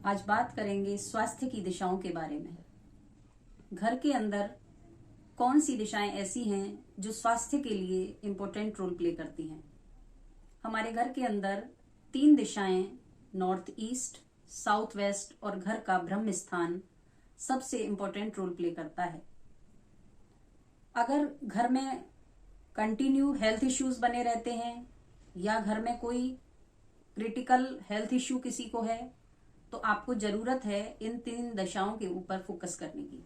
आज बात करेंगे स्वास्थ्य की दिशाओं के बारे में। घर के अंदर कौन सी दिशाएं ऐसी हैं जो स्वास्थ्य के लिए इम्पोर्टेंट रोल प्ले करती हैं। हमारे घर के अंदर 3 दिशाएं नॉर्थ ईस्ट, साउथ वेस्ट और घर का ब्रह्म स्थान सबसे इम्पोर्टेंट रोल प्ले करता है। अगर घर में कंटिन्यू हेल्थ इश्यूज बने रहते हैं या घर में कोई क्रिटिकल हेल्थ इश्यू किसी को है तो आपको जरूरत है इन 3 दिशाओं के ऊपर फोकस करने की।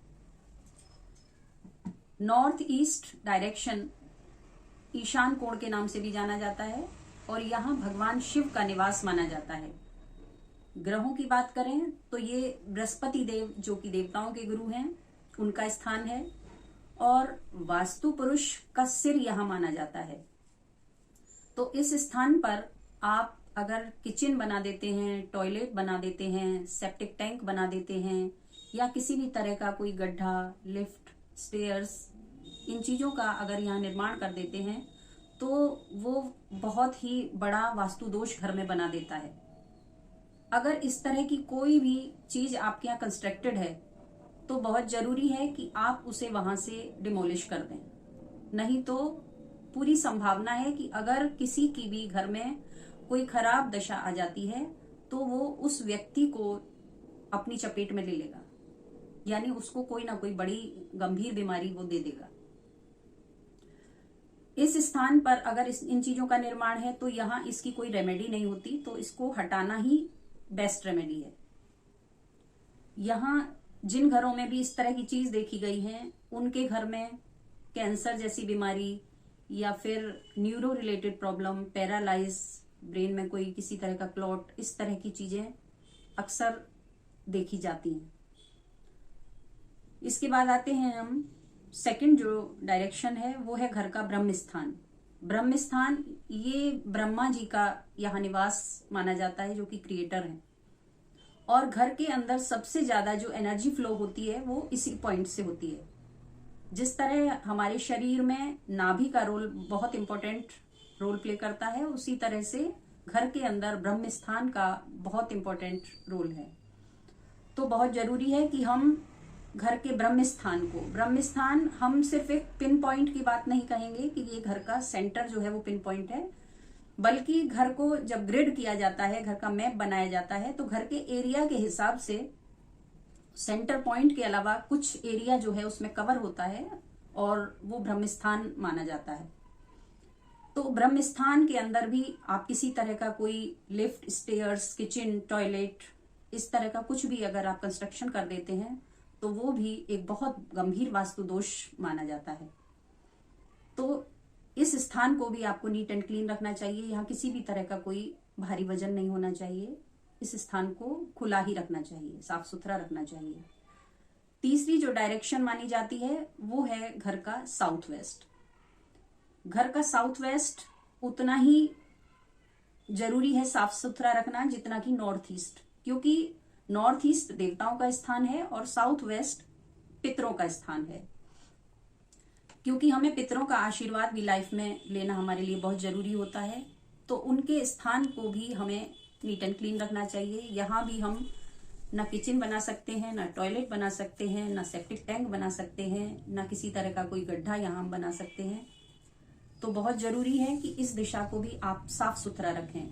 नॉर्थ ईस्ट डायरेक्शन ईशान कोण के नाम से भी जाना जाता है और यहाँ भगवान शिव का निवास माना जाता है। ग्रहों की बात करें तो ये बृहस्पति देव जो कि देवताओं के गुरु हैं उनका स्थान है और वास्तु पुरुष का सिर यहाँ माना जाता है। तो इस स्थान पर आप अगर किचन बना देते हैं, टॉयलेट बना देते हैं, सेप्टिक टैंक बना देते हैं या किसी भी तरह का कोई गड्ढा, लिफ्ट, स्टेयर्स, इन चीजों का अगर यहाँ निर्माण कर देते हैं तो वो बहुत ही बड़ा वास्तु दोष घर में बना देता है। अगर इस तरह की कोई भी चीज आपके यहाँ कंस्ट्रक्टेड है तो बहुत जरूरी है कि आप उसे वहां से डिमोलिश कर दें, नहीं तो पूरी संभावना है कि अगर किसी की भी घर में कोई खराब दशा आ जाती है तो वो उस व्यक्ति को अपनी चपेट में ले लेगा, यानी उसको कोई ना कोई बड़ी गंभीर बीमारी वो दे देगा। इस स्थान पर अगर इन चीजों का निर्माण है तो यहाँ इसकी कोई रेमेडी नहीं होती, तो इसको हटाना ही बेस्ट रेमेडी है। यहाँ जिन घरों में भी इस तरह की चीज देखी गई है उनके घर में कैंसर जैसी बीमारी या फिर neuro related problem, paralyse, brain में कोई किसी तरह का क्लॉट, इस तरह की चीजें अक्सर देखी जाती हैं। इसके बाद आते हैं हम सेकंड जो डायरेक्शन है वो है घर का ब्रह्म स्थान। ब्रह्म स्थान ये ब्रह्मा जी का यहाँ निवास माना जाता है जो कि क्रिएटर हैं और घर के अंदर सबसे ज्यादा जो एनर्जी फ्लो होती है वो इसी पॉइंट से होती है। जिस तरह हमारे शरीर में नाभि का रोल बहुत इंपॉर्टेंट रोल प्ले करता है, उसी तरह से घर के अंदर ब्रह्म स्थान का बहुत इंपॉर्टेंट रोल है। तो बहुत जरूरी है कि हम घर के ब्रह्म स्थान हम सिर्फ एक पिन पॉइंट की बात नहीं कहेंगे कि ये घर का सेंटर जो है वो पिन पॉइंट है, बल्कि घर को जब ग्रिड किया जाता है, घर का मैप बनाया जाता है तो घर के एरिया के हिसाब से सेंटर पॉइंट के अलावा कुछ एरिया जो है उसमें कवर होता है और वो ब्रह्म स्थान माना जाता है। तो ब्रह्म स्थान के अंदर भी आप किसी तरह का कोई लिफ्ट, स्टेयर्स, किचन, टॉयलेट, इस तरह का कुछ भी अगर आप कंस्ट्रक्शन कर देते हैं तो वो भी एक बहुत गंभीर वास्तु दोष माना जाता है। तो इस स्थान को भी आपको नीट एंड क्लीन रखना चाहिए। यहाँ किसी भी तरह का कोई भारी वजन नहीं होना चाहिए। इस स्थान को खुला ही रखना चाहिए, साफ सुथरा रखना चाहिए। तीसरी जो डायरेक्शन मानी जाती है वो है घर का साउथ वेस्ट। घर का साउथ वेस्ट उतना ही जरूरी है साफ सुथरा रखना जितना कि नॉर्थ ईस्ट, क्योंकि नॉर्थ ईस्ट देवताओं का स्थान है और साउथ वेस्ट पितरों का स्थान है। क्योंकि हमें पितरों का आशीर्वाद भी लाइफ में लेना हमारे लिए बहुत जरूरी होता है, तो उनके स्थान को भी हमें नीट एंड क्लीन रखना चाहिए। यहाँ भी हम ना किचन बना सकते हैं, ना टॉयलेट बना सकते हैं, ना सेप्टिक टैंक बना सकते हैं, ना किसी तरह का कोई गड्ढा यहाँ हम बना सकते हैं। तो बहुत जरूरी है कि इस दिशा को भी आप साफ सुथरा रखें।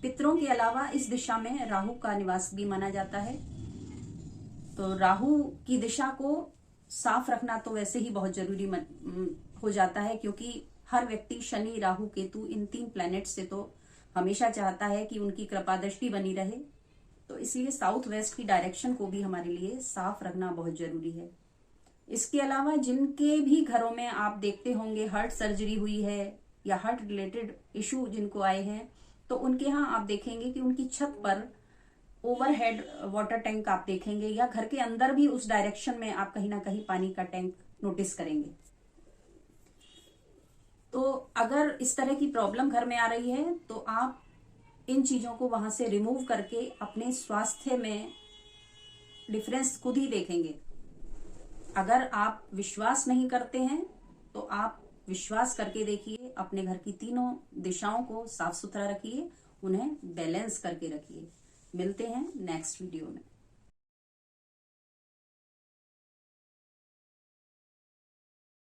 पितरों के अलावा इस दिशा में राहु का निवास भी माना जाता है, तो राहु की दिशा को साफ रखना तो वैसे ही बहुत जरूरी हो जाता है, क्योंकि हर व्यक्ति शनि, राहु, केतु, इन 3 प्लैनेट से तो हमेशा चाहता है कि उनकी कृपा दृष्टि बनी रहे। तो इसलिए साउथ वेस्ट की डायरेक्शन को भी हमारे लिए साफ रखना बहुत जरूरी है। इसके अलावा जिनके भी घरों में आप देखते होंगे हार्ट सर्जरी हुई है या हार्ट रिलेटेड इशू जिनको आए हैं, तो उनके यहाँ आप देखेंगे कि उनकी छत पर ओवरहेड वाटर टैंक आप देखेंगे, या घर के अंदर भी उस डायरेक्शन में आप कहीं ना कहीं पानी का टैंक नोटिस करेंगे। तो अगर इस तरह की प्रॉब्लम घर में आ रही है तो आप इन चीजों को वहां से रिमूव करके अपने स्वास्थ्य में डिफरेंस खुद ही देखेंगे। अगर आप विश्वास नहीं करते हैं तो आप विश्वास करके देखिए, अपने घर की 3 दिशाओं को साफ सुथरा रखिए, उन्हें बैलेंस करके रखिए। मिलते हैं नेक्स्ट वीडियो में।